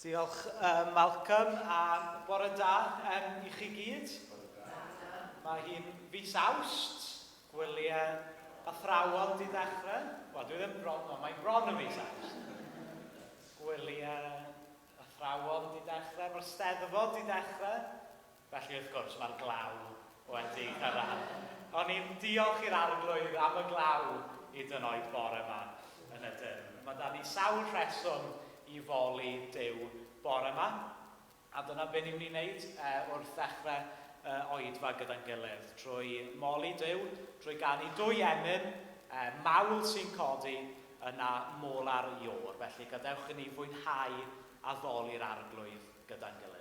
Diolch Malcolm a bore da i chi gyd. Mae hi'n fis Awst, gwyliau athrawon di ddechrau. Wel, dwi ddim bron, no, mae'n bron yn fis Awst. Gwyliau athrawon di ddechrau, mae'r Steddfod di ddechrau. Felly wrth gwrs mae'r glaw wedi cyrraedd. Ond ni'n diolch i'r arglwydd am y glaw i dynoed bore yma yn y dyn. Mae da ni sawl rheswm i foli Duw bore yma. A dyna be ni'n wneud wrth ddechrau Oedfa gyda'n gilydd. Trwy moli Duw, trwy ganu dwy emyn, mawl sy'n codi yna môl ar ior. Felly gadewch i ni fwynhau a ddoli'r arglwydd gyda'n gilydd.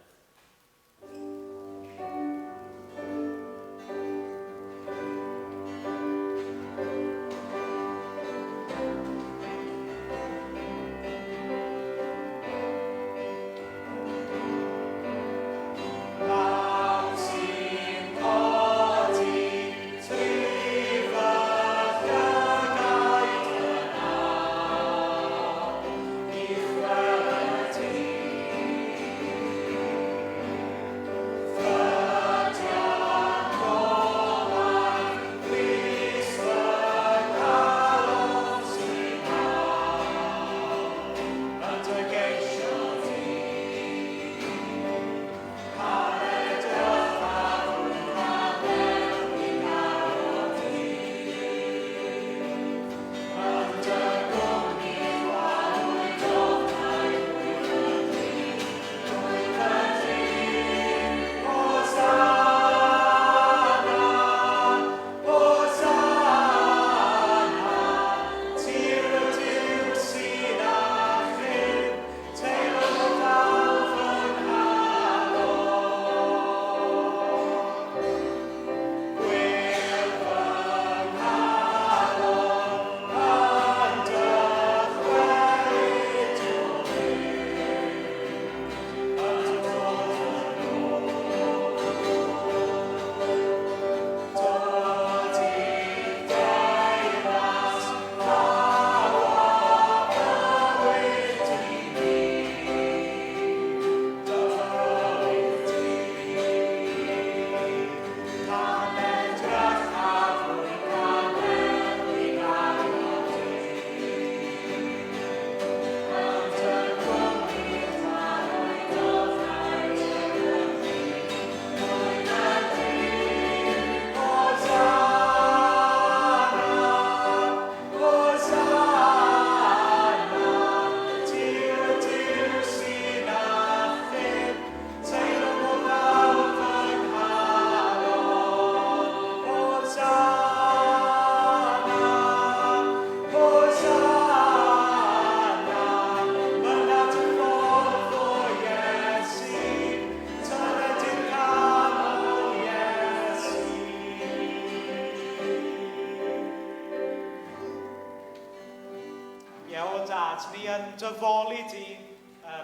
Dyfoli di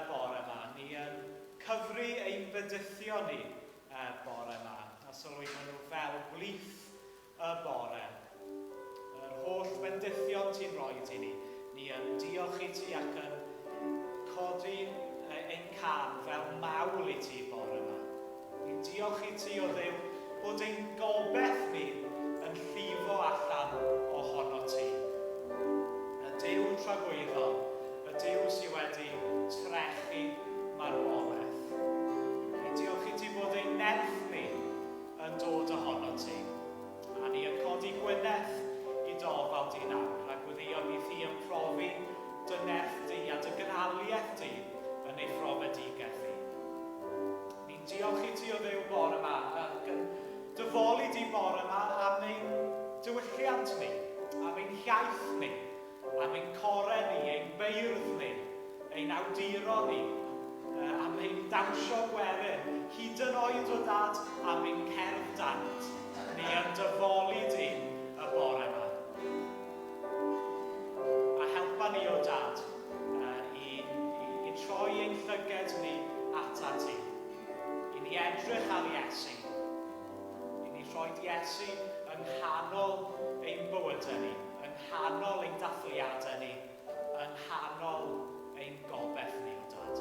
bore yma. Ni yn cyfri ein bydythio ni bore yma. A sylwi maen nhw fel blith y bore. Yr holl bendithion ti'n rhoi i ni. Ni yn diolch i ti ac yn codi ein can fel mawl i ti bore yma. Ni'n diolch i ti o Dduw bod ein gobeith ni yn llifo allan ohono ti. Y Duw tragwyddol, Duw sydd wedi trechu marwolaeth. Ni'n diolch i ti bod ein nerth ni yn dod ohono ti. A ni yn codi gwyneth i dofal di nawr. A gwyddio ni thi yn profi dy nerth di a dy gynhaliaeth di yn ei phrofedigaeth di. Ni'n diolch i ti o Dduw bore yma ac yn dyfoli di bore yma am ein diwylliant ni, am ein hiaith ni, am ein core ni, ein beirdd ni, ein awduron ni, am ein dawnsio gwerin, hyd yn oed o dad am ein cerdd dant. Ni yn dyfoli di y bore yma. A helpa ni o dad i troi ein llyged ni ata ti. I ni edrych ar Iesu. I ni rhoi Iesu yng nghanol ein bywydau ni, yng nghanol ein dathliadau ni, yng nghanol ein gobeith ni o dad.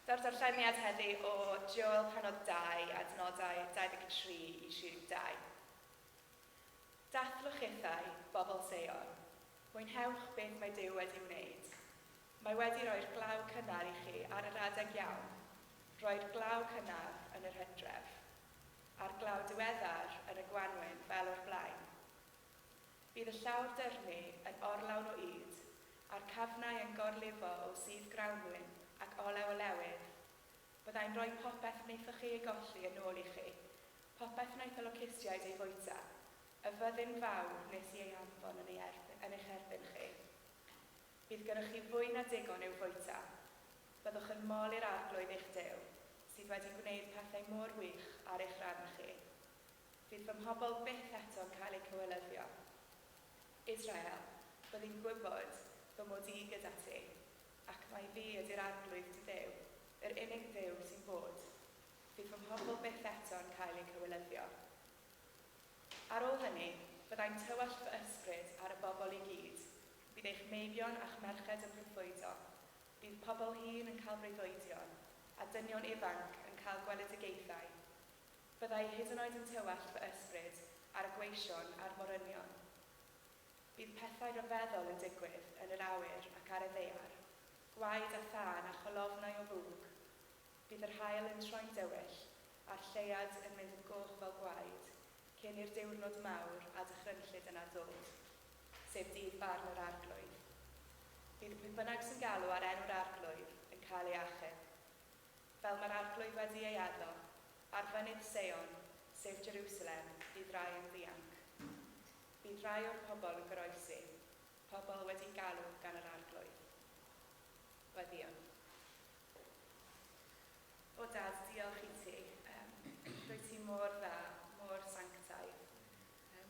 Daw'r darlleniad heddi o Joel penod 2 a dynodau 23 i 32. Dathlwch hithau, bobl Sion. Mwynhewch beth mae Duw wedi wneud. Mae wedi rhoi'r glaw cynnar i chi ar yr adeg iawn. Rhoi'r glaw cynnar yn yr Hydref. A'r glaw diweddar yn y Gwanwyn fel o'r blaen. Bydd y llawr dyrnu yn orlawn o yd, a'r cafnau yn gorlifo o sydd grawnwyn ac olew olewydd. Byddai'n rhoi popeth wnaethoch chi ei golli yn ôl i chi, popeth wnaeth y locustiaid ei fwyta, y fyddin fawr nes i ei anfon yn eich erbyn chi. Bydd gynnwch chi fwy na digon i'w fwyta. Byddwch yn mol i'r arglwydd eich Duw, sydd wedi gwneud pethau mor wych ar eich rhan chi. Bydd fy mhobl byth eto'n cael eu cywilyddio. Israel, byddai'n gwybod fy mod i gyda ti, ac mae fi ydy'r arglwydd dy Dduw, yr unig Dduw sy'n bod. Bydd fy mhobl byth eto'n cael eu cywilyddio. Ar ôl hynny, byddai'n tywall fy ysbryd ar y bobl i gyd. Bydd eich meibion a'ch merched yn brwydfwydo. Bydd pobl hŷn yn cael breuddwydion, a dynion ifanc yn cael gweledigaethau. Byddai hyd yn oed yn tywall fy ysbryd ar y gweision a'r morynion. Bydd pethau rhyfeddol yn digwydd yn yr awyr ac ar y ddaear, gwaed a thân a cholofnau o bwg. Bydd yr haul yn troi'n dywyll, a'r lleiad yn mynd yn goch fel gwaed, cyn i'r diwrnod mawr a dychrynllyd yna dod, sef dydd barn yr arglwydd. Bydd pwy bynnag sy'n galw ar enw'r arglwydd yn cael ei achub. Fel mae'r arglwydd wedi ei addo, ar fynydd Sion, sef Jerusalem, bydd rai yn ddianc. Bydd rai o'r pobl yn goroesi, pobl wedi galw gan yr arglwydd. Weddion. O Dad, diolch i ti. Rwyt ti mor dda, mor sanctaidd,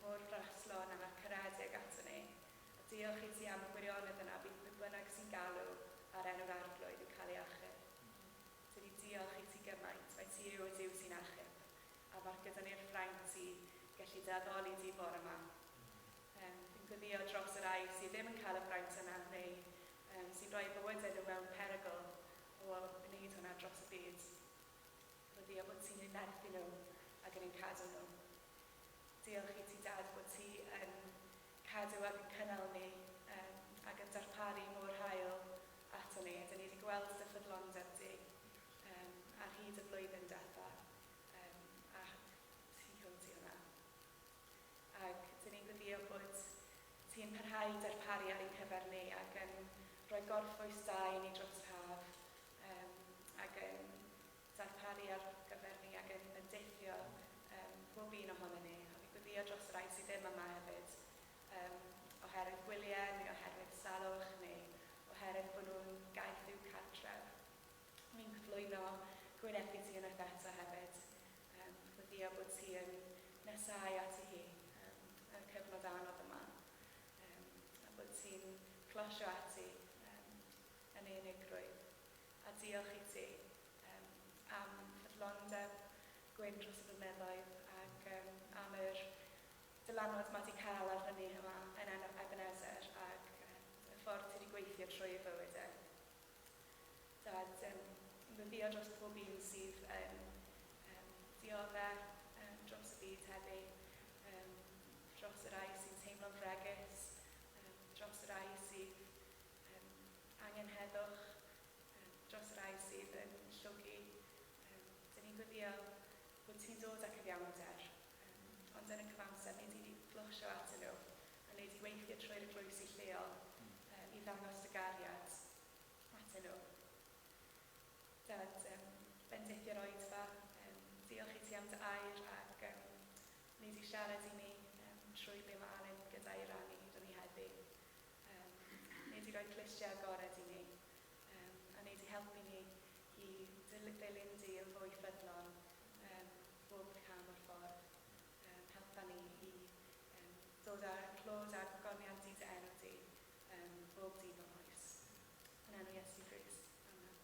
mor braslon a'r caredig ato ni. A diolch i ti am y gwirionedd yna bydd pwy bynnag sy'n galw ar enw'r arglwydd yn cael ei achub. Dyn ni diolch i ti gymaint, mae ti yw y Duw sy'n achub, a mae'r gyda ni'r ffraint i gallu daddoli di bore yma. Dwi'n gweddïo dros yr ai sydd ddim yn cael y ffraint yna, neu sy'n rhoi bywydau nhw mewn perygl o wneud hwnna dros y byd. Gweddïo bod ti'n ei nerthu nhw ac yn ein cadw nhw. Diolch i ti, Dad, bod ti yn cadw ac yn cynnal ni ac yn darparu mor hael ato ni. Dyn ni wedi gweld dy ffyddlondeb di ar hyd y flwyddyn diwetha a ti hwn ti hwnna. Ac dyn ni'n gweddïo bod ti'n parhau darparu ar ein cyfer ni ac yn rhoi gorffwys da i ni dros yr haf ac yn darparu ar gyfer ni ac yn deithio bob un ohono ni. A fi gweddïo dros yr rai sydd ddim yma hefyd oherwydd gwyliau neu oherwydd salwch neu oherwydd bod nhw'n gaeth i'w cartref. Mi'n cyflwyno gwynebu ti yn eich eto hefyd. Gweddïo bod ti yn nesau ati hi yn cyfnod anodd yma. A bod ti'n closio ati yn unigrwydd. A diolch i ti am ffyddlondeb gwyn dros y blynyddoedd ac am yr dylanwad mae wedi cael ar fyny yma yn Ebenezer ac y ffordd ti wedi gweithio trwy y bywydau. Dad, yn gweddïo dros pob un sydd yn dioddau dros y byd heddi, dros y rai sy'n teimlo'n fregus, dros y rai sydd angen heddwch, dros y rai sydd yn llwgu. Dyn ni'n gweddïo bod ti'n dod â cyfiawnder, ond yn y cyfamser ni wedi glwsio atyn nhw a ni wedi weithio trwy'r eglwysi lleol i ddangos dy gariad atyn nhw. siarad i ni trwy be mae Alun gyda'i rannu gyda ni heddiw. Nid i roi clistiau agored i ni, a nid i helpu ni i dilyn di yn fwy ffyddlon bob cam o'r ffordd. Helpa ni i dod â'r clod a'r gogoniant i dy enw di bob dydd o'n oes. Yn enw Iesu Grist. Amen.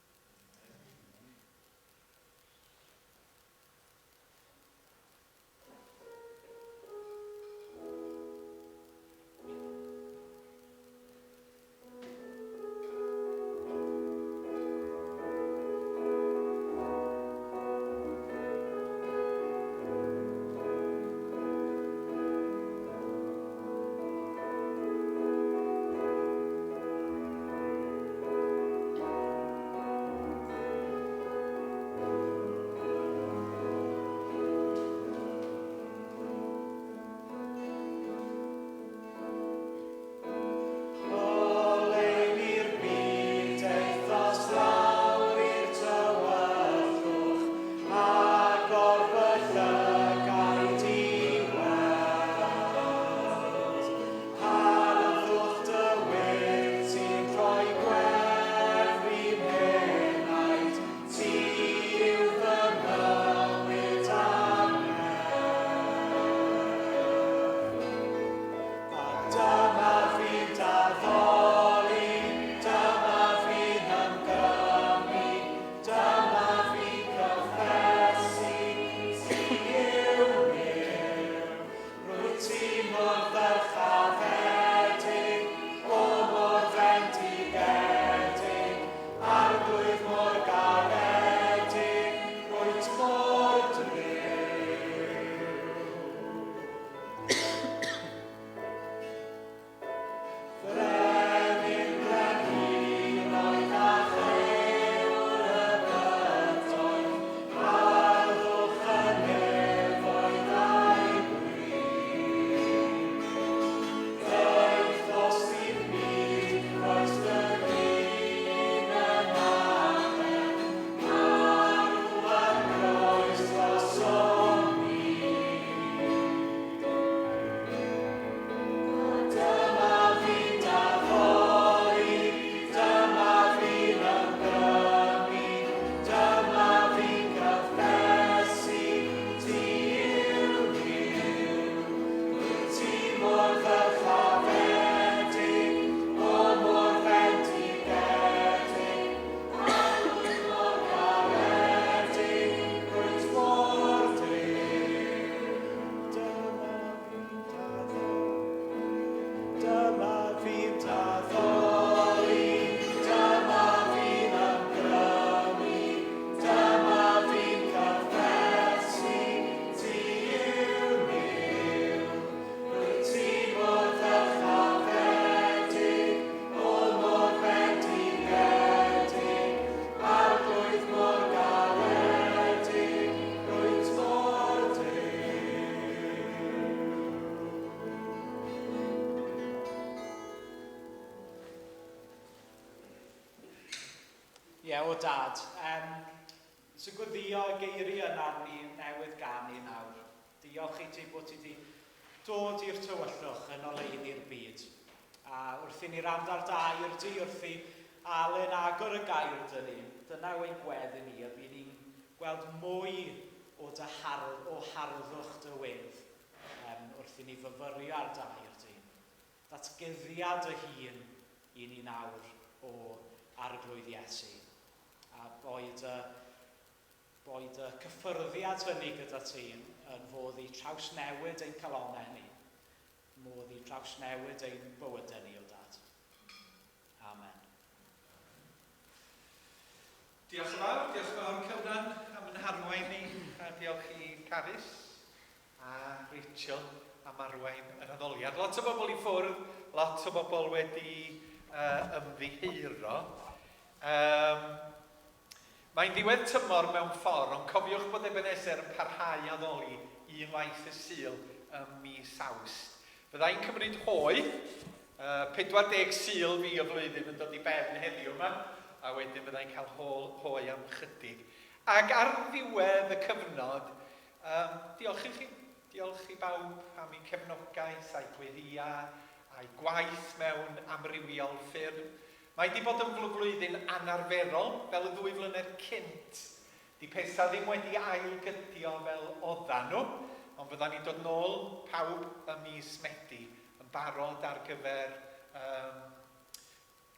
O dad. So gwyddio y geiri yna ni newydd ganu nawr. Diolch i ti bod ti wedi dod i'r tywyllwch yn oleiddi'r byd. A wrth i ni rand ar dair di, wrth i Alun agor y gair dyn ni, dyna ein gweddi ni, a bydd ni'n gweld mwy o harddwch dy wydd wrth i ni fyfyrio ar dair di. Datgyddiad y hun i ni nawr o arglwydd Iesu. A boed y cyffyrddiad hynny gyda ti yn fodd i trawsnewid ein calonau ni, modd i trawsnewid ein bywydau ni, o dad. Amen. Diolch yn fawr Cynan am yn harwain ni, a diolch i Carys a Rachel am arwain yr addoliad. Lot o bobl i ffwrdd, lot o bobl wedi ymddiheuro. Mae'n diwedd tymor mewn ffordd, ond cofiwch bod Ebenezer yn parhau addoli un waith y Sul mis Awst. Byddai'n cymryd hoi, 40 Sul fi o flwyddyn yn dod i ben heddiw yma, a wedyn byddai'n cael hoi am chydig. Ac ar ddiwedd y cyfnod, diolch i chi. Diolch i bawb am eu cefnogaeth a'i gweddïau a'i gwaith mewn amrywiol ffyrdd. Mae wedi bod yn flwyddyn anarferol fel y 2 flynedd cynt. Di pethau ddim wedi ailgydio fel oddan nhw, ond fyddan ni'n dod nôl pawb ym mis Medi yn barod ar gyfer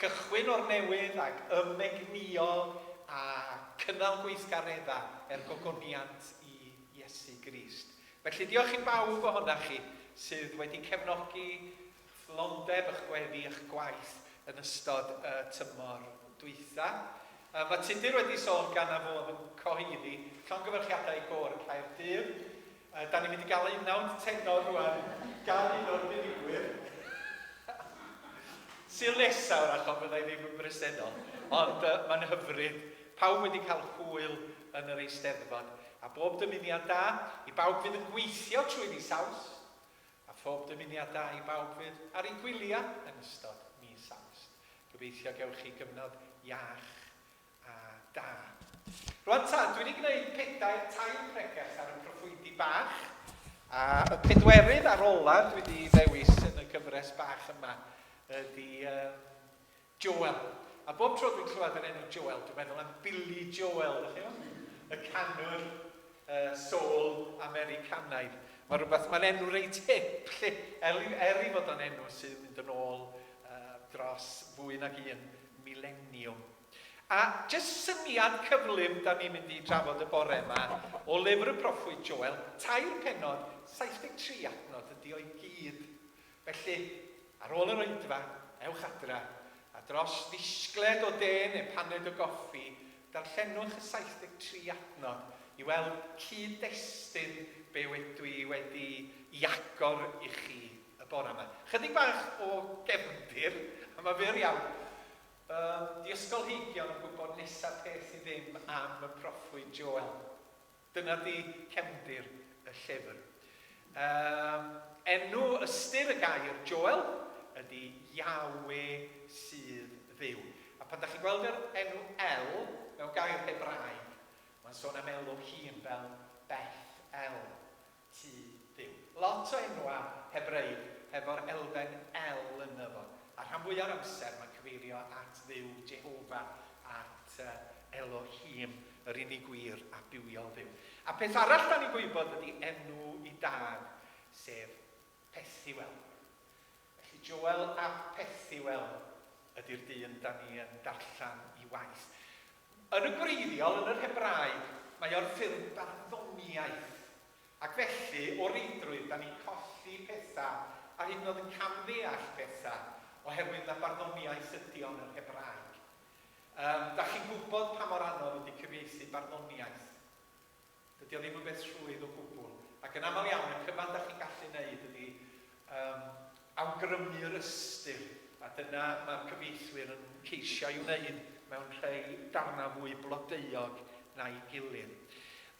cychwyn o'r newydd ac ymegnio a cynnal gweithgareddau gogoniant i Iesu Grist. Felly diolch i bawb ohonoch chi sydd wedi cefnogi fflondeb eich gweddi eich gwaith yn ystod y tymor dwytha. Mae Tudur wedi sôn gan a fod yn cyhoeddi llongyfarchiadau Côr Caerdydd. Da ni'n mynd i gael 9 tenor rwan gan un o'r unigwyr. Sy'n nesaf o'r achos byddai ddim yn bresennol, ond mae'n hyfryd. Pawb wedi cael hwyl yn yr Eisteddfod. A bob dymuniad da, i bawb fydd yn gweithio trwy mis Awst, a phob dymuniad da i bawb fydd ar ei gwyliau yn ystod mis Awst. Gobeithio gewch chi gyfnod iach a da. Rwan ta, dwi wedi gwneud 3 phregeth ar y proffwydi bach, a y 4ydd ar ola dwi wedi ddewis yn y gyfres bach yma ydy Joel. A bob tro dwi'n clywed yr enw Joel, dwi'n meddwl am Billy Joel, y canwr soul Americanaidd. Mae rhywbeth, mae'n enw reit hip, i fod yn enw sydd yn mynd yn ôl dros fwy nag 1 mileniwm. A jyst syniad cyflym da ni'n mynd i drafod y bore yma o lyfr y proffwyd Joel, 2 pennod, 73 adnod ydi o'i gyd. Felly, ar ôl yr Oedfa, ewch adra, a dros ddisgled o de neu paned o goffi, darllenwch y 73 adnod i weld cyd-destun be dwi wedi i agor i chi y bore yma. Chydig bach o gefndir, a mae fyr iawn. Di ysgolheigion yn gwybod nesaf peth i ddim am y proffwyd Joel. Dyna di cefndir y llyfr. Enw ystyr y gair Joel ydy Yahweh sydd dduw. A pan da chi'n gweld yr enw El mewn gair Hebraeg, mae'n sôn am Elohim fel Beth El, ti dduw. Lot o enwa Hebreig hefo'r elfen El yn efo. A rhan fwy o'r amser mae'n cyfeirio at dduw Jehova, at Elohim, yr unig gwir a bywiol dduw. A peth arall da ni'n gwybod ydy enw i dad, sef Pethiwel. Felly Joel a Pethiwel ydy'r dyn da ni yn darllen i waith. Yn y gwreiddiol, yn yr Hebraeg, mae o'r ffurf barddoniaeth. Ac felly, o reidrwydd, da ni'n colli pethau a hyd yn oed yn camddeall pethau oherwydd na barddoniaeth ydy o'n yr Hebraeg. Da chi'n gwybod pa mor anodd ydy cyfieithu barddoniaeth. Dydy o ddim yn beth rhwydd o gwbl. Ac yn aml iawn, y cyfan da chi'n gallu neud ydy awgrymu'r ystyr. A dyna mae'r cyfieithwyr yn ceisio i'w wneud mewn rhai darna fwy blodeuog na'i gilydd.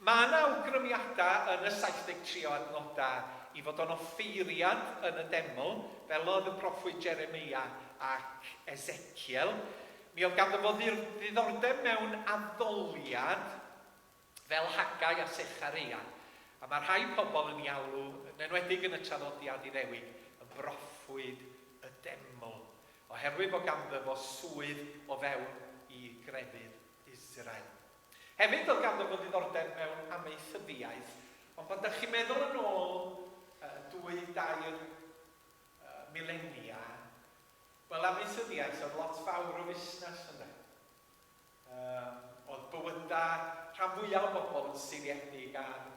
Mae yna awgrymiadau yn y 73 adnodau i fod o'n offeiriad yn y deml, fel oedd y proffwyd Jeremia ac Ezekiel. Mi oedd ganddo fo ddiddordeb mewn addoliad fel Hagai a Secharia. A mae rhai pobl yn ialw, yn enwedig yn y traddodiad Iddewig, yn broffwyd y deml, oherwydd bod ganddo fo swydd o fewn i grefydd Israel. Hefyd oedd ganddo fo ddiddordeb mewn amaethyddiaeth, ond pan ydych chi'n meddwl yn ôl 2-3 milenia, wel amaethyddiaeth oedd lot fawr o fusnes yna. Oedd bywydau, rhan fwyaf o bobl yn seiliedig ar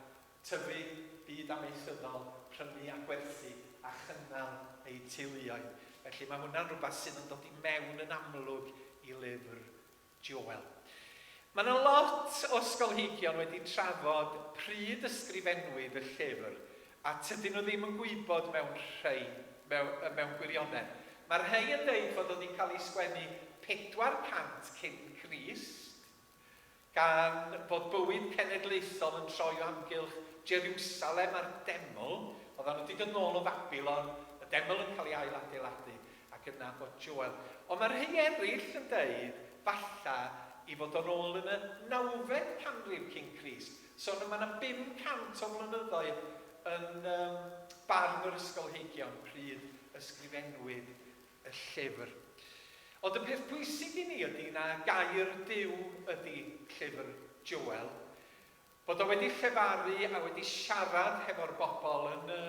tyfu byd amaethyddol, prynu a gwerthu a chynnal eu teuluoedd. Felly mae hwnna'n rhywbeth sydd yn dod i mewn yn amlwg i lyfr Joel. Mae yna lot o ysgolheigion wedi trafod pryd ysgrifenwyd y llyfr, a tydyn nhw ddim yn gwybod mewn gwirionedd. Mae'r rhai yn dweud fod wedi cael ei sgwennu 400 cyn Crist, gan bod bywyd cenedlaethol yn troi o amgylch Jerusalem a'r deml, oedden nhw wedi dod nôl o Babylon, y deml yn cael ei ailadeiladu, ac yna bod Joel. Ond mae'r rhai eraill yn dweud, falla, i fod yn ôl yn y 9fed canrif cyn Crist. So mae yna 500 o flynyddoedd yn barn yr ysgolheigion pryd ysgrifennwyd y llyfr. Ond y peth pwysig i ni ydy na gair Duw ydy llyfr Joel, bod o wedi llefaru a wedi siarad hefo'r bobl yn y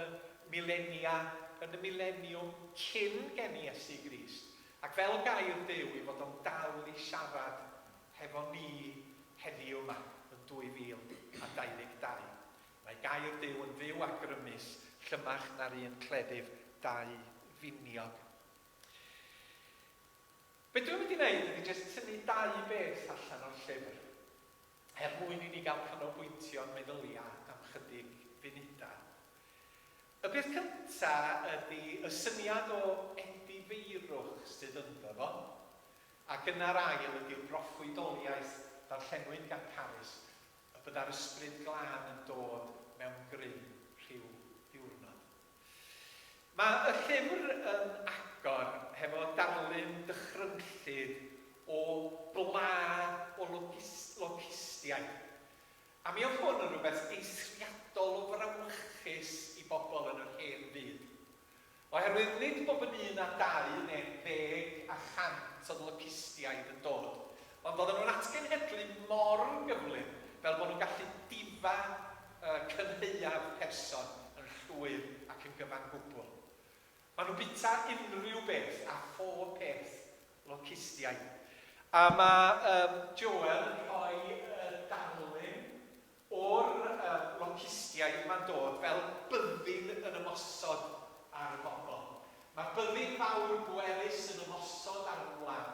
mileniwm cyn geni Iesu Grist. Ac fel gair Duw i fod o'n dal i siarad hefo ni heddiw yma yn 2022. Mae gair Duw yn fyw ac grymus, llymach na'r un cleddyf dau finiog. Be dwi'n mynd i wneud ydy jyst tynnu dau beth allan o'r llyfr, mwyn i ni gael canolbwyntio'n meddylia am chydig funudau. Y peth cyntaf ydy y syniad o endifeirwch sydd ynddo fo, ac yna'r ail ydy'r broffwydoliaeth ddarllenwyd gan Carys, y byddai'r ysbryd glân yn dod mewn gryn rhyw ddiwrnod. Mae y llyfr yn agor hefo darlun dychrynllyd o bla o logistiaid. A mi oedd hwn yn rhywbeth eithriadol o frawychus i bobl yn yr hen byd. Oherwydd nid bob yn 1 a 2 neu 10 a 100 o logistiaid yn dod, ond oedden nhw'n atgenhedlu mor gyflym fel bod nhw'n gallu difa cynheuaf person yn llwyr ac yn gyfan gwbl. Maen nhw'n bita unrhyw beth a phob peth logistiaid. A mae Joel yn rhoi darlun o'r logistiaid mae'n dod fel byddin yn ymosod ar y bobl. Mae byddin fawr bwerus yn ymosod ar y wlad.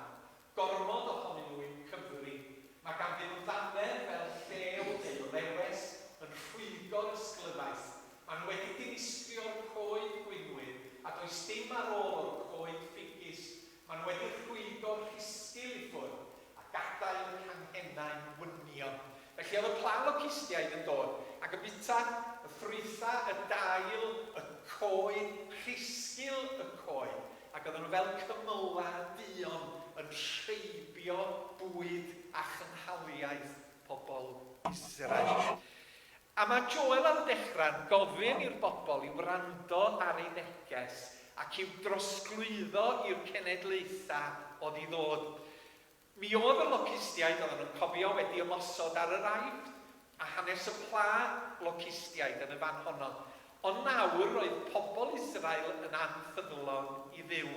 Gormod ohonyn nhw i'w cyfri. Mae ganddyn nhw ddaner fel llew lewes yn rhwygo'r ysglyfaeth. Maen nhw wedi dinistio'r coed gwynwyr a does dim ar ôl o'r coed ffigis. Maen nhw wedi rhwygo'r rhisgil i ffwrdd a gadael y canghennau'n wynio. Felly oedd y plan logistiaid yn dod ac y bita, y ffrwytha, y dail, y coed, rhisgil y coed. Ac oedden nhw fel cymyla duon yn treibio bwyd a chynhaliaeth pobl Israel. A mae Joel ar dechrau'n gofyn i'r bobl i wrando ar ei neges ac i'w drosglwyddo i'r cenedlaethau oedd i ddod. Mi oedd y logistiaid oedden nhw'n cofio wedi ymosod ar yr Aifft a hanes y pla logistiaid yn y fan honno. Ond nawr roedd pobl Israel yn anffyddlon i ddiw.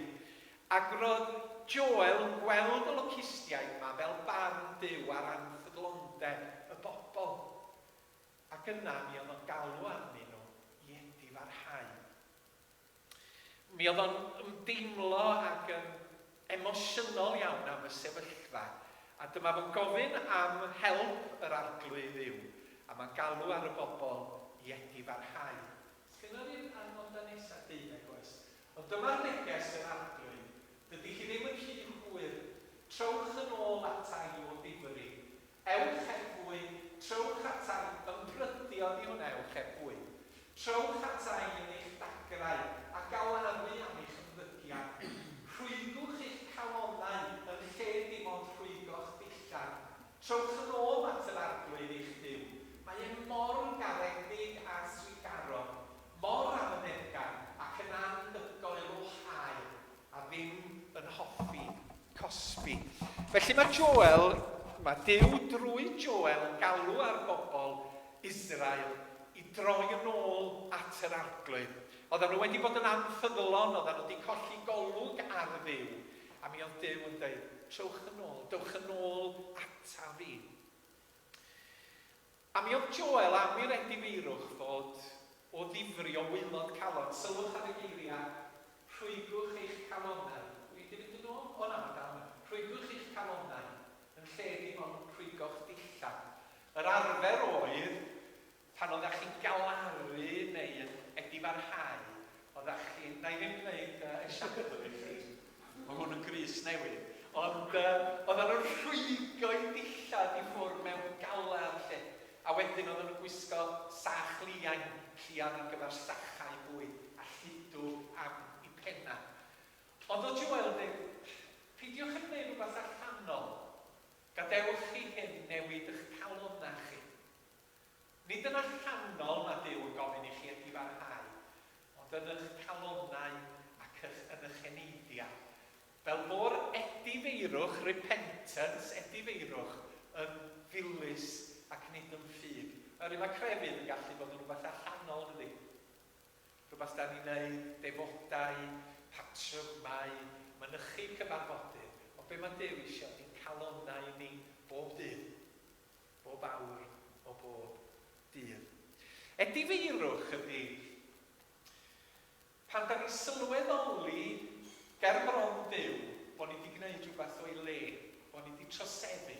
Ac roedd Joel yn gweld y logistiaid yma fel barn Duw ar anffyddlondeb y bobl. Ac yna mi oedd o'n galw arnyn nhw i edifarhau. Mi oedd o'n ymdeimlo ac yn emosiynol iawn am y sefyllfa. A dyma fo'n gofyn am help yr arglwydd Dduw. A mae'n galw ar y bobl i edifarhau. Sgynno ni'n anodau nesaf 12 oes. Ond dyma'r neges yr arglwydd. Dydy chi ddim yn rhy hwyr. Trowch yn ôl atai o ddifri. Ewch ebwy. Trowch atai ymbrydiodd i hwn ewch ebwy. Trowch atai yn eich dagrau a galaru am eich ymddygiad. Rhwygwch eich calonau yn lle dim ond rhwygo'ch dillad. Trowch yn ôl at yr arglwydd eich Duw. Mae e mor garedig a swigaro, mor amyneddgar ac yn anhygoel o hael a ddim yn hoffi cosbi. Felly mae Duw drwy Joel yn galw ar bobl Israel i droi yn ôl at yr arglwydd. Oedden nhw wedi bod yn anffyddlon, oedden nhw wedi colli golwg ar Dduw. A mi oedd Duw yn dweud, trowch yn ôl, dowch yn ôl ata fi. A mi oedd Joel am i'r edifarhwch ddod o ddifri o waelod calon. Sylwch ar y geiriau, rhwygwch eich calonau. Wi wedi mynd yn ôl? O na, rhwygwch eich calonau yn lle dim ond rhwygo'ch dillad. Yr arfer oedd, pan oeddech chi'n galaru neu yn edifarhau, oeddech chi, na i ddim gwneud esiadau i chi, mae hwn yn grys newydd, ond oedden nhw'n rhwygo i dillad i ffwrdd mewn galar lle, a wedyn oedden nhw'n gwisgo sach liain, llian ar gyfer sachau bwyd, a lludw am i penna. Ond o Joel yn dweud, peidiwch yn gwneud rhywbeth allanol, gadewch chi hyn newid eich calonau chi. Nid yn allanol na Duw yn gofyn i chi edifarhau, ond yn eich calonnau ac yn eich eneidia. Fel bo'r edifeirwch, repentance, edifeirwch, yn ddilys ac nid yn ffug. Mae crefydd yn gallu bod yn rhywbeth allanol, dydy. Rhywbeth da ni'n neud, defodau, patrymau, mynychu cyfarfodydd. O be mae Duw eisiau, ni'n calonnau ni bob dydd, bob awr o bob dydd. Edifeirwch ydy, pan da ni sylweddoli ger bron Duw, bod ni wedi gwneud rhywbeth o'i le, bod ni wedi troseddu,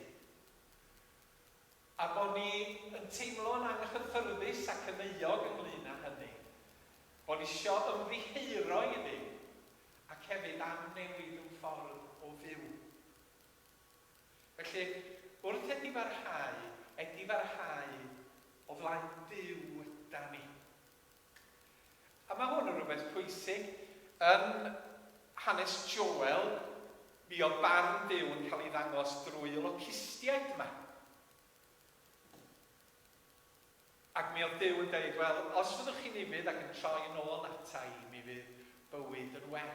a bod ni yn teimlo'n anghyffyrddus ac yn euog ynglyn â hynny, bod ni eisiau ymddiheuro i Duw, ac hefyd amnewid yn ffordd o fyw. Felly, wrth edifarhau o flaen Duw da ni. A mae hwn yn rhywbeth pwysig. Yn hanes Joel, mi oedd barn Duw yn cael ei ddangos drwy y locustiaid yma. Ac mi oedd Duw yn dweud, wel, os fyddwch chi'n nifydd ac yn troi yn ôl ata i, mi fydd bywyd yn well.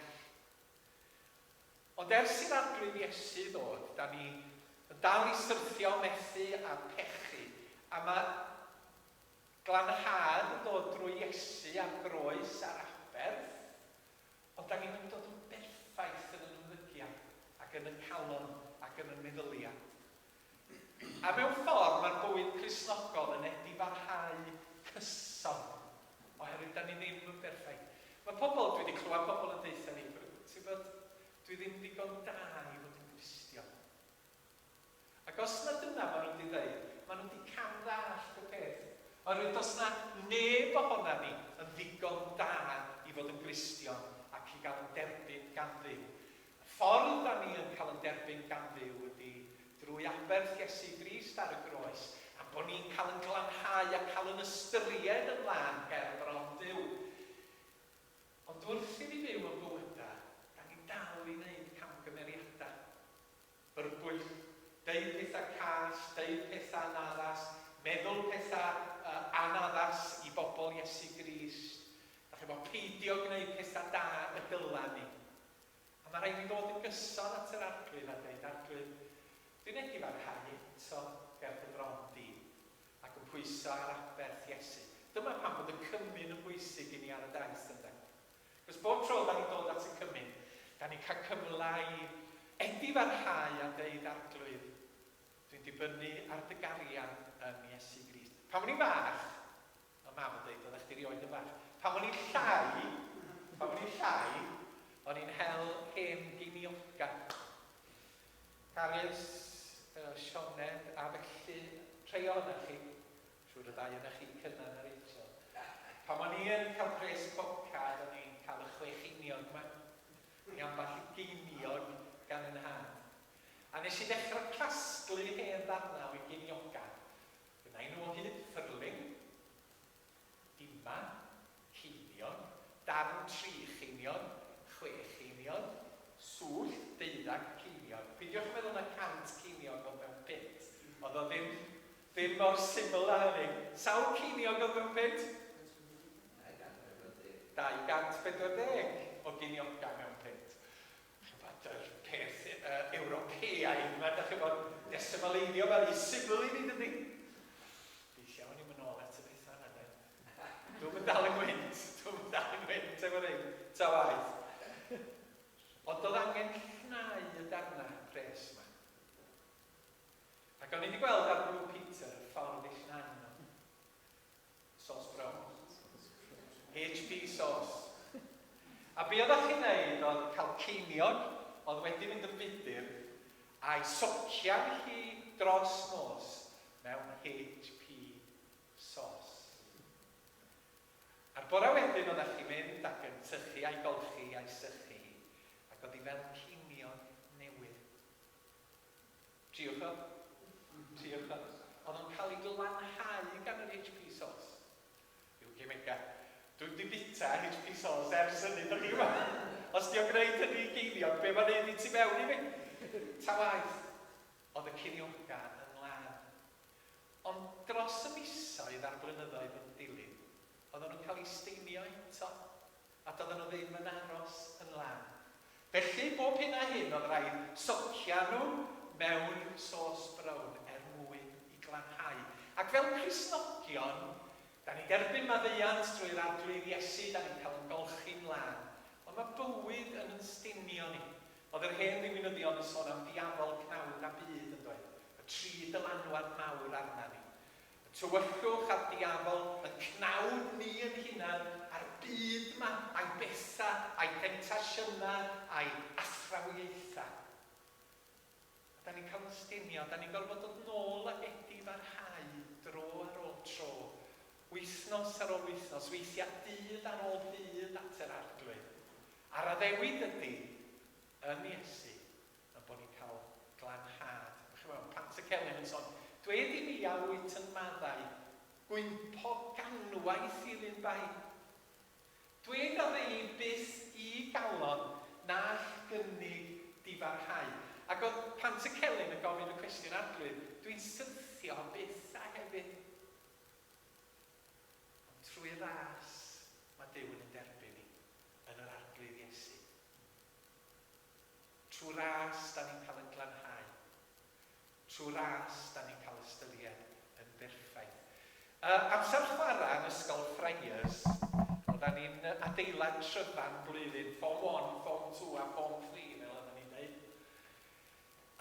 Ond ers i'r arglwydd Iesu ddod, da ni yn dal i syrthio, methu a pechu. A mae glanhad yn dod drwy Iesu a'r groes a'r aberth, ond da ni'n dod yn berffaith yn y ymddygiad ac yn y calon ac yn y meddyliad. A mewn ffordd mae'r bywyd Cristnogol yn edifarhau cyson, oherwydd da ni ddim yn berffaith. Mae pobl, dwi wedi clywed pobl yn deitha ni, dwi ddim digon da i fod yn Gristion. Ac os na dyna maen nhw wedi dweud, maen nhw wedi camddallt y peth. Oherwydd does na neb ohona ni yn ddigon da i fod yn Gristion ac i gael yn derbyn gan Dduw. Y ffordd da ni yn cael yn derbyn gan Dduw ydy drwy aberth Iesu Grist ar y groes, a bod ni'n cael yn glanhau a cael yn ystyried ymlaen ger bron Duw. Ond wrth i ni fyw yn bywydau, da ni dal i wneud camgymeriadau. Byrbwyll, deud pethau cas, deud pethau anaddas, meddwl pethau anaddas i bobl Iesu Grist. A chi bod peidio gwneud pethau da y dyla ni. A mae rhaid i fod yn gyson at yr arglwydd a dweud, arglwydd, dwi'n edifarhau eto ger dy bron di ac yn pwyso ar aberth Iesu. Dyma pan bod y cymyn yn bwysig i ni ar y daith ynddo. Cos bob tro da ni'n dod at y cymyn, da ni'n cael cyfle i edifarhau a dweud arglwydd, dwi'n dibynnu ar dy gariad yn Iesu Grist. Pan o'n i'n fach, o mam yn dweud, oeddech chi rioed yn fach, pan o'n i'n llai, o'n i'n hel hen ginioga. Carys, Sioned, a felly treio yna chi, siwr y ddau yna chi Cynan a Rachel. Pan o'n i'n cael pres bocad, o'n i'n cael y 6 einiog yma. Ni amball i geiniog gan yn hand. A nes i ddechrau casglu hen ddarna o'i genioga. Gyda nhw o hyd ffyrling, dima, ceiniog, darn 3 cheiniog, 6 cheiniog, swll, 12 ceiniog. Peidiwch yn meddwl na 100 ceiniog o mewn pit. Oedd o ddim mor syml â hynny. Sawl ceiniog o mewn pit? 240 o genioga mewn pit. Yr peth Ewropeaidd yma, da chi bod desymaleiddio fel i syml i ni, dydy. Eisiau o'n i'n mynd ôl at y pethau yna, de. Dwi'n mynd dal yn gwynt efo rhaid, ta waith. Ond oedd angen llnau y darna pres yma. Ac o'n i wedi gweld ar Blue Peter y ffordd i llnau nhw. Sos brown. HP sauce. A be oeddech chi'n neud oedd cael ceiniog, oedd wedi mynd yn fudur, a'i socian hi dros nos mewn HP sauce. A'r bore wedyn oeddech chi'n mynd ac yn sychu a'i golchi a'i sychu, ac oedd hi fel ceiniog newydd. Triwch o? Oedd o'n cael ei glanhau gan yr HP sauce. Yw gymega. Dwi'n di bita HP sauce ers hynny, da chi gwybod? Os di o'n gwneud hynny i geiniog, be mae'n neud i ti mewn i fi? Ta waith, oedd y cinioga yn lan. Ond dros y misoedd a'r blynyddoedd yn dilyn, oedden nhw'n cael eu steinio eto, a doedden nhw ddim yn aros yn lan. Felly, bob hyn a hyn oedd rhaid socia nhw mewn sos brown mwyn i glanhau. Ac fel Cristnogion, da ni derbyn maddeuant drwy'r arglwydd Iesu, da ni'n cael yn golchi'n lan. Ond mae bywyd yn steinio ni. Oedd yr hen ddiwinyddion yn sôn am diafol cnawd a byd yn dweud. Y tri dylanwad mawr arna ni. Y tywyllwch a'r diafol, y cnawd ni yn hunan a'r byd yma, a'i betha, a'i dentasiynau, a'i athrawiaethau. Da ni'n cael yn steinio, da ni'n gorfod dod nôl a edifarhau dro ar ôl tro. Wythnos ar ôl wythnos, weithiau dydd ar ôl dydd at yr arglwydd. A'r addewid ydy, yn Iesu, yn bod ni'n cael glanhad. Pant y celyn yn sôn, dwed i mi a wyt yn maddau, gwympo ganwaith i ddyn bai. Dwed a ddei byth i galon na'ch gynnig difarhau. Ac oedd Pant y celyn yn gofyn y cwestiwn arglwydd, dwi'n syrthio byth a hefyd. Ond trwy'r ras, mae Duw yn derbyn ni yn yr arglwydd Iesu. Trwy'r ras, da ni'n cael yn glanhau. Trwy'r ras, da ni'n cael ystyried yn berffaith. Amser chwarae yn ysgol Carys, oedden ni'n adeilad tryfan blwyddyn, Form 1, Form 2 a Form 3, fel oedden ni'n dweud.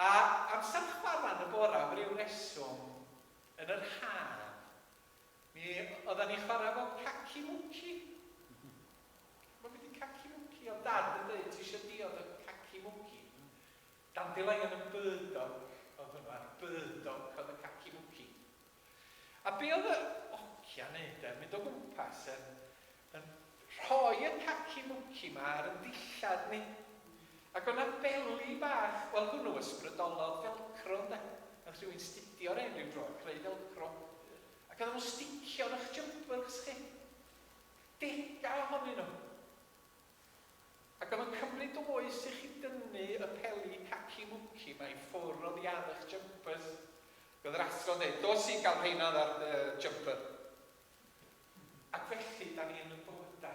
A amser chwarae yn y bora, am ryw reswm, yn yr haf, oedden ni'n chwarae fel caci mwci. Mae'n mynd i caci mwci, o dad yn dweud, ti eisiau diod o caci mwci. Dan dilai yn y byrdog, oedd hwnna, byrdog oedd y caci mwci. A be oedd y ocia neud mynd o gwmpas yn rhoi y caci mwci ma ar y dillad ni. Ac o'na beli bach, wel hwnnw ysbrydolodd felcro de. Oedd rhywun stidio'r rhyw dro, creu felcro. Ac oedd nhw'n sticio yn eich jumpers chi. Dega ohonyn nhw. Ac oedd yn cymryd oes i chi dynnu y peli caci mwci mae i ffwrdd o ddiad eich jumpers. Oedd yr athro'n dweud, dos i gael rheinodd ar jumper. Ac felly, da ni yn y bywyda.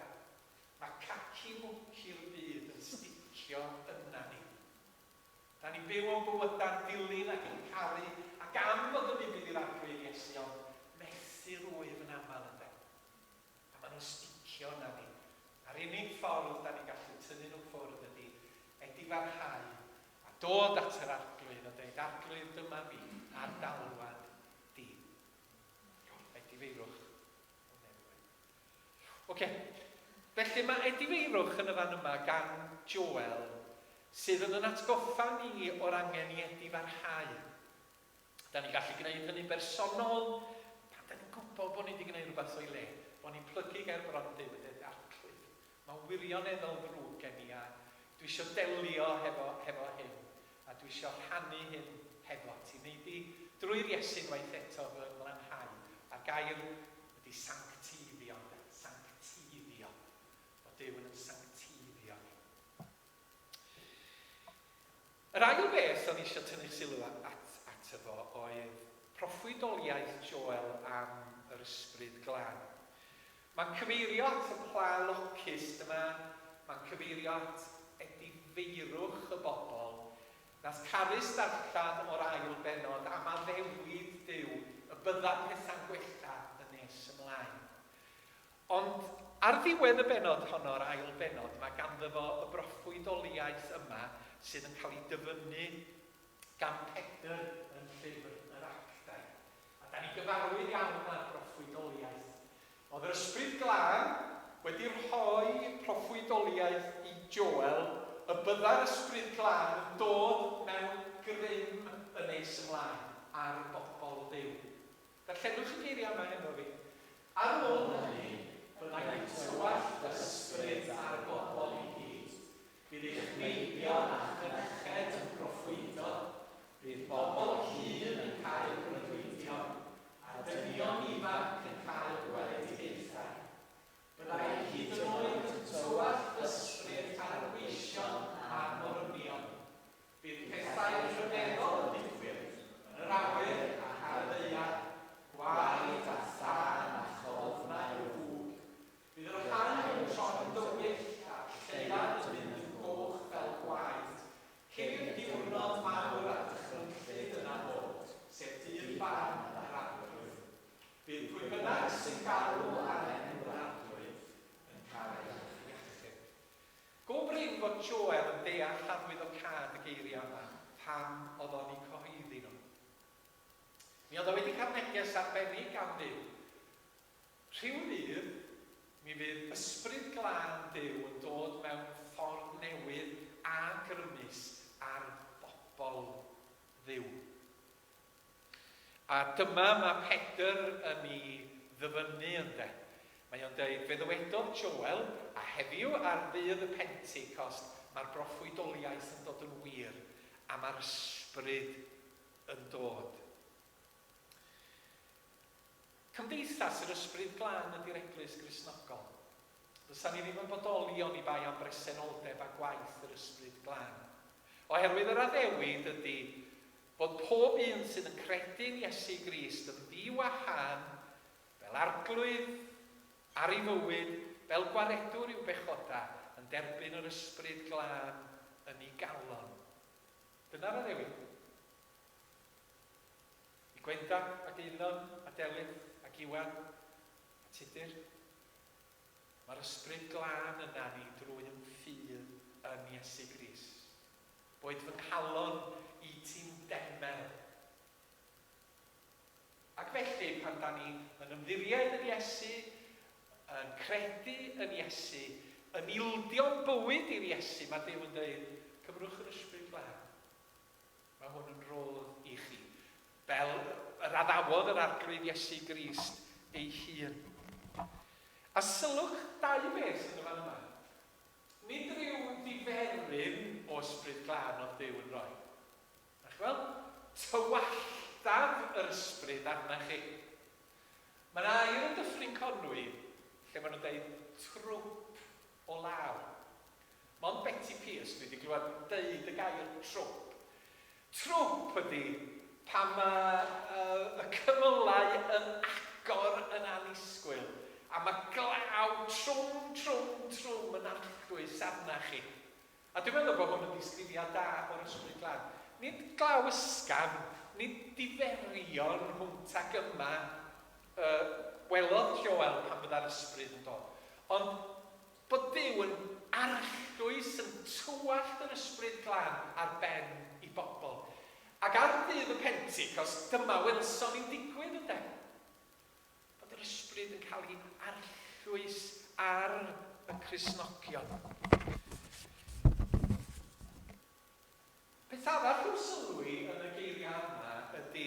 Mae caci mwci'r byd yn sticio yna ni. Da ni'n byw o'n bywyda'n dilyn ac yn caru, ac am fod yn bydd i'r arglwydd Iesu, ond methu'r wyf yn aml yna. A maen nhw'n sticio yna ni. A'r unig ffordd da ni'n gallu tynnu nhw ffwrdd ydy edifarhau a dod at yr arglwydd a dweud, arglwydd dyma fi, ar dalwad di. Edifeirwch. Oce. Felly mae edifeirwch yn y fan yma gan Joel sydd yn atgoffa ni o'r angen i edifarhau. Da ni'n gallu gwneud hynny bersonol pan da ni'n gwybod bod ni wedi gwneud rhywbeth o'i le. Bod ni'n plygu gael bron Duw yn arglwydd. Mae'n wirioneddol ddrwg gen i a dwi eisiau delio hefo hyn. A dwi eisiau rhannu hyn hefo ti. Wneud i drwy'r Iesu'n waith eto fy nglanhau. A'r gair ydy sanctifio. Sanctifio. O Duw yn sanctifio ni. Yr ail beth o'n i eisiau tynnu sylw at efo oedd proffwydoliaeth Joel am yr ysbryd glân. Mae'n cyfeirio at y pla locust yma, mae'n cyfeirio at edifeirwch y bobl. Nath Carys darllan o'r ail benod am addewid Duw y bydda pethau'n gwella yn nes ymlaen. Ond ar ddiwedd y benod honno'r ail benod, mae ganddo fo y broffwydoliaeth yma sydd yn cael ei dyfynnu gan Pedr yn llyfr yr Actau. A da ni gyfarwydd iawn ar broffwydoliaeth. Oedd yr ysbryd glân wedi rhoi proffwydoliaeth i Joel y bydda'r ysbryd glân yn dod mewn grym yn nes ymlaen ar bobl Duw. Darllenwch y geiriau yma efo fi. Ar ôl hynny, byddai'n tywallt ysbryd ar bobl i gyd. Bydd eich meibion a chyneched yn proffwydo. Bydd bobl hŷn yn cael breuddwydio. A dynion ifanc yn cael gweledigaethau. Byddai hyd yn oed yn tywallt ysbryd ar weision a mormion. Bydd pethau rhyfeddol yn digwydd yn yr awyr a ar y ddaear, gwaed pam oedd o'n eu cyhoeddi nhw. Mi oedd o wedi cael neges arbennig am Duw. Rhyw ddydd, mi fydd ysbryd glân Duw yn dod mewn ffordd newydd a grymus ar bobl Dduw. A dyma mae Pedr yn ei ddyfynnu ynde. Mae o'n dweud, fe ddywedodd Joel, a heddiw ar ddydd y Pentecost, mae'r broffwydoliaeth yn dod yn wir, a mae'r ysbryd yn dod. Cymdeithas yr ysbryd glân ydy'r Eglwys Gristnogol. Fysa ni ddim yn bodoli oni bai am bresenoldeb a gwaith yr ysbryd glân. Oherwydd yr addewid ydy bod pob un sydd yn credu'n Iesu Grist yn ddiw a han, fel arglwydd ar ei fywyd, fel gwaredwr i'w bechoda, yn derbyn yr ysbryd glân yn ei galon. Dyna'r addewid. I Gwenda ac Unon, a Delyth ac Iwan, a Tudur. Mae'r ysbryd glân yna ni drwy yn ffydd yn Iesu Grist. Boed fy nghalon i ti'n demel. Ac felly, pan da ni yn ymddiried yn Iesu, yn credu yn Iesu, yn ildio'n bywyd i'r Iesu, mae Duw yn dweud, cyfrwch yr ysbryd glân. Mae hwn yn rodd i chi. Fel yr addawodd yr arglwydd Iesu Grist ei hun. A sylwch dau beth yn y fan yma. Nid rhyw diferyn o ysbryd glân oedd Duw yn rhoi. Wel, tywalltaf yr ysbryd arna chi. Mae'n air yn Dyffryn Conwy, lle maen nhw'n dweud trwp o law. Mond Betty Pierce dwi wedi glywed deud y gair trwp. Trwp ydy pan mae y cymylau yn agor yn annisgwyl a mae glaw trwm yn arllwys arna chi. A dwi'n meddwl bod hwn yn disgrifiad da o'r ysbryd glân. Nid glaw ysgafn, nid diferion hwnt ac yma welodd Joel pan byddai'r ysbryd yn dod. Ond bod Duw yn arllwys yn tywallt yr ysbryd glân ar ben i bobl. Ac ar ddydd y Pentecost, dyma welson ni'n digwydd ynde. Bod yr ysbryd yn cael ei arllwys ar y Cristnogion. Beth arall i'w sylwi yn y geiriau yma ydy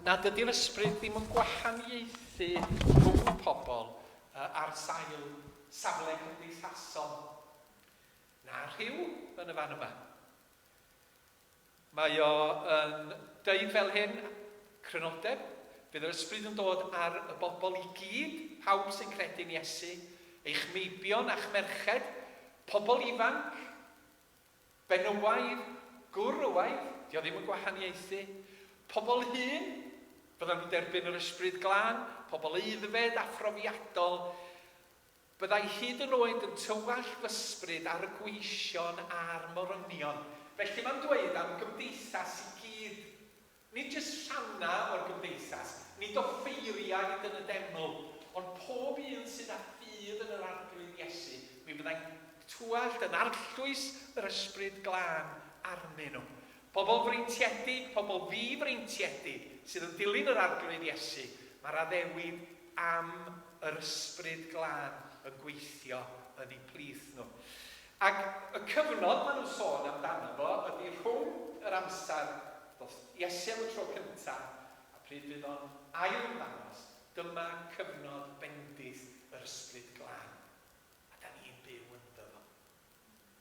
nad ydy'r ysbryd ddim yn gwahaniaethu rhwng pobl ar sail safle cymdeithasol. Na rhyw yn y fan yma. Mae o yn dweud fel hyn, crynodeb, bydd yr ysbryd yn dod ar y bobl i gyd, pawb sy'n credu'n Iesu, eich meibion a'ch merched, pobl ifanc, benywaidd, gwrywaidd, dio ddim yn gwahaniaethu, pobl hyn, bydda'n nhw'n derbyn yr ysbryd glân, pobl eiddfed a phrofiadol, byddai hyd yn oed yn tywallt ysbryd ar y gweision a'r morynion. Felly mae'n dweud am gymdeithas i gyd, nid jyst rhanna o'r gymdeithas, nid o ffeiriaid yn y deml, ond pob un sydd â ffydd yn yr arglwydd Iesu, mi byddai'n tywallt yn arllwys yr ysbryd glân arnyn nhw. Pobl freintiedig, pobl fi freintiedig, sydd yn dilyn yr arglwydd Iesu, mae'r addewid am yr ysbryd glân yn gweithio yn eu plith nhw. Ac y cyfnod maen nhw'n sôn amdano fo ydy rhwng yr amser dros Iesu am y tro cyntaf a pryd fydd o'n ail ddangos, dyma cyfnod bendith yr ysbryd glân. A da ni'n byw ynddo fo.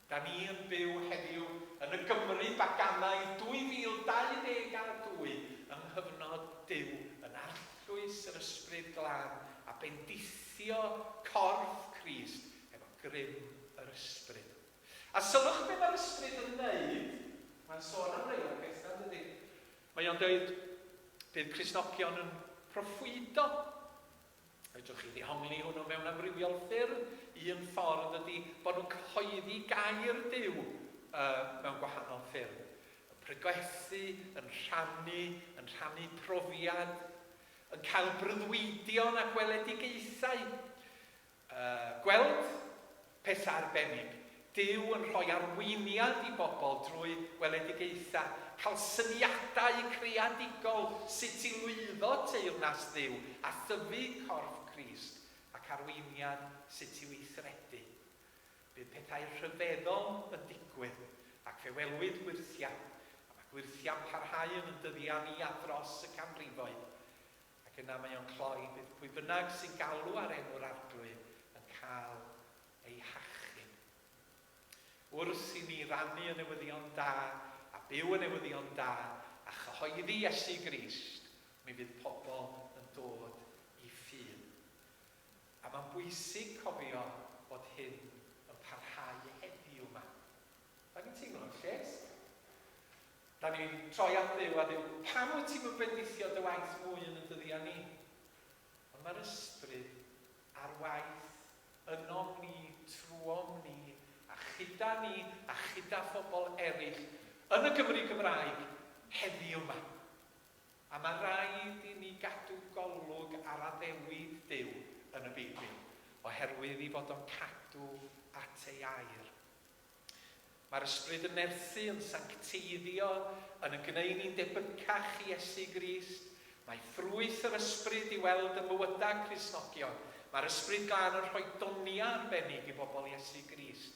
Da ni'n byw heddiw yn y Gymru baganau 2022 yng nghyfnod Duw yn arllwys yr ysbryd glân a bendithio corff Crist efo grym yr ysbryd. A sylwch beth mae'r ysbryd yn wneud, mae'n sôn am rei o'r bethau, dydy. Mae o'n dweud bydd Cristnogion yn proffwydo. Fedrwch chi ddihongli hwnnw mewn amrywiol ffyrdd. Un ffordd ydy bod nhw'n cyhoeddi gair Duw mewn gwahanol ffyrdd. Yn pregethu, yn rhannu profiad, yn cael breuddwydion a gweledigaethau, gweld pethau arbennig, Dyw yn rhoi arweiniad i bobl drwy weledigaethau, cael syniadau creadigol sut i lwyddo teyrnas Dduw a thyfu corff Crist, ac arweiniad sut i weithredu. Bydd pethau rhyfeddol yn digwydd ac fe welwyd gwirthiau. A mae gwirthiau'n parhau yn y dyddiau ni a dros y canrifoedd. Ac yna mae o'n cloi bydd pwy bynnag sy'n galw ar enw'r arglwydd yn cael ei hachub. Wrth i ni rannu y newyddion da a byw y newyddion da a chyhoeddi Iesu Grist, mi fydd pobl yn dod i ffydd. A mae'n bwysig cofio bod hyn yn parhau heddiw yma. Da ni'n teimlo'n lles? Da ni'n troi at Dduw a Dduw, pam wyt ti'n bendithio dy waith mwy yn y dyddiau ni? Ond mae'r ysbryd a'r waith ynom ni, trwom ni, a chyda ni, a chyda phobl eraill yn y Gymru Gymraeg heddiw yma. A mae rhaid i ni gadw golwg ar addewid Duw yn y Beibl, oherwydd i fod o'n cadw at ei air. Mae'r ysbryd yn nerthu, yn sancteiddio, yn gwneud ni'n debycach i Iesu Grist. Mae ffrwyth yr ysbryd i weld y mywydau Cristnogion. Mae'r ysbryd glân yn rhoi donia arbennig i bobl Iesu Grist.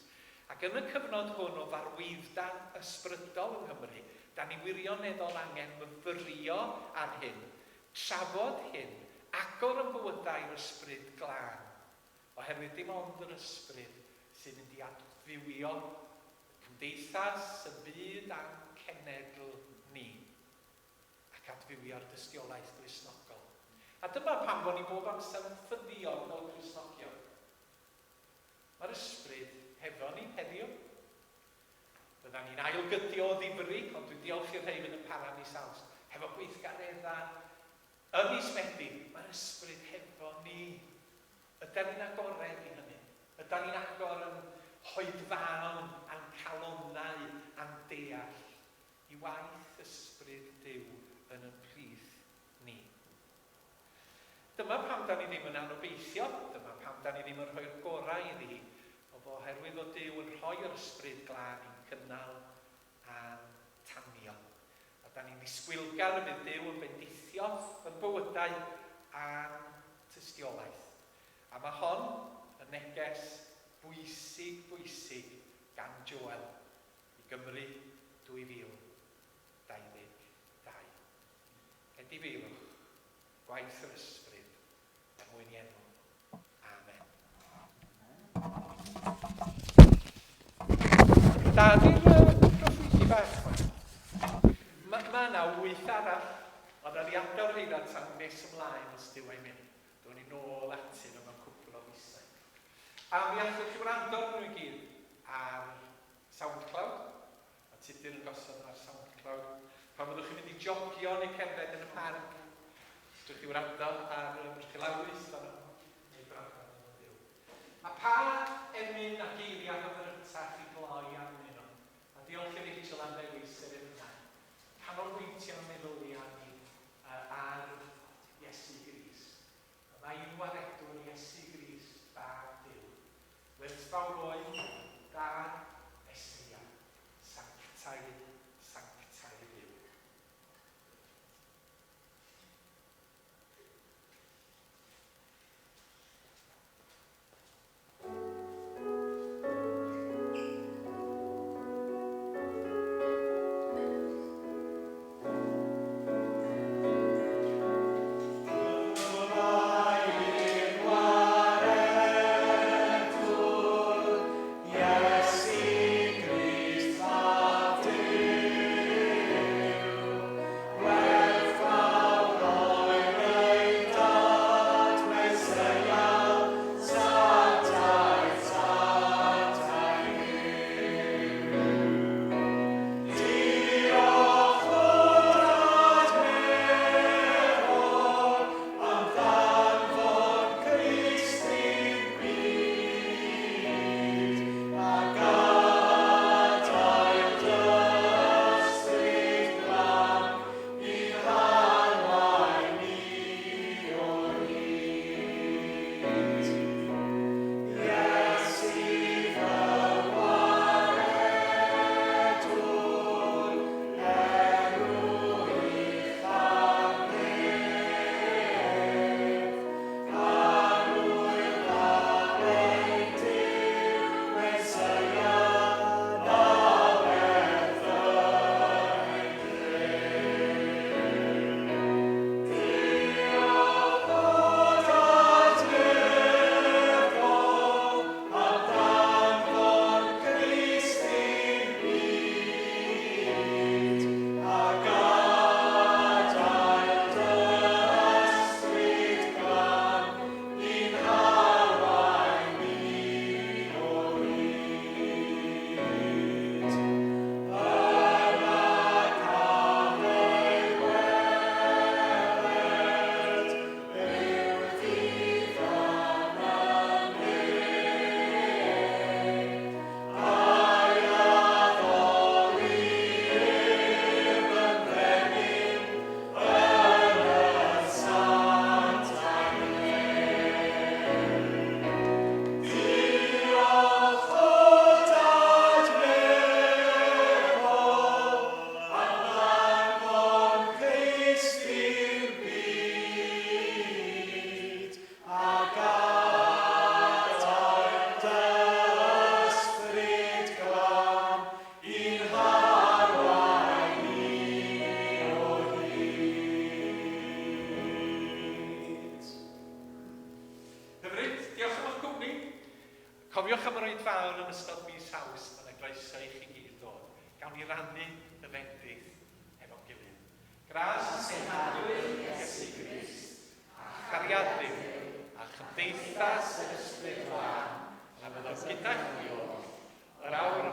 Ac yn y cyfnod hwn o farwyddau ysbrydol yng Nghymru, da ni wirioneddol angen myfyrio ar hyn, trafod hyn, agor y bywydau'r ysbryd glân. Oherwydd dim ond yr ysbryd sy'n mynd i adfywio cymdeithas y byd a'n cenedl ni, ac adfywio'r dystiolaeth Gristnogol. A dyma pam bod ni bob amser yn ffyddiog fel Gristnogion. Mae'r ysbryd hefo ni heddiw. Bydda ni'n ailgydio o ddifri, ond dwi'n diolch i'r rhain yn y para mis Awst, hefo gweithgareddau yn mis Medi. Mae'r ysbryd hefo ni. Ydyn ni'n agored i hynny? Ydyn ni'n agor yn hoedfawn, a'n calonnau, a'n deall, i waith ysbryd Duw yn y plith ni. Dyma pam da ni ddim yn anobeithio, dyma pam da ni ddim yn rhoi'r gorau iddi, oherwydd o Duw yn rhoi'r ysbryd glân i'n cynnal a'n tanio. A da ni'n disgwylgar y bydd Duw yn bendithio yn bywydau a'n tystiolaeth. A mae hon yn neges bwysig gan Joel i Gymru 2022. Gedi feilwch, gwaith yr ysbryd er mwyn i enw. Amen. Da ni'r proffwysi bach. Mae yna 8 arall, ond ar i adael rhaid tan nes ymlaen os Duw ei mynd. Dwi'n ni nôl atyn yma cwpl o fusau. A mi allwch chi wrando nhw i gyd ar SoundCloud, a Tudur yn gosod ar SoundCloud. Pan fyddwch chi'n mynd i jogio neu cerdded yn y parc, dwi'n chi wrando ar Llwyd, neu brafod yn y Duw. A pa emyn a geiriau oedd yr ytach i gloi arnyn nhw. A diolch i Rachel am ddewis yr yna. Canolbwyntio yn meddyliau ni ar Iesu Grist. Mae unwaredwr Iesu Grist bar Duw. Werthfawr oedd dar Mesia, sanctaidd Duw. Cofiwch am yr Oedfa yn ystod mis Awst, yn y groeso i chi gyd dod. Gawn ni rannu y fendith efo'n gilydd. Gras sy'n hadwyn Iesu Grist, a chariad Dduw, a chymdeithas yr ysbryd glân, a fyddwn gyda chi o'r awr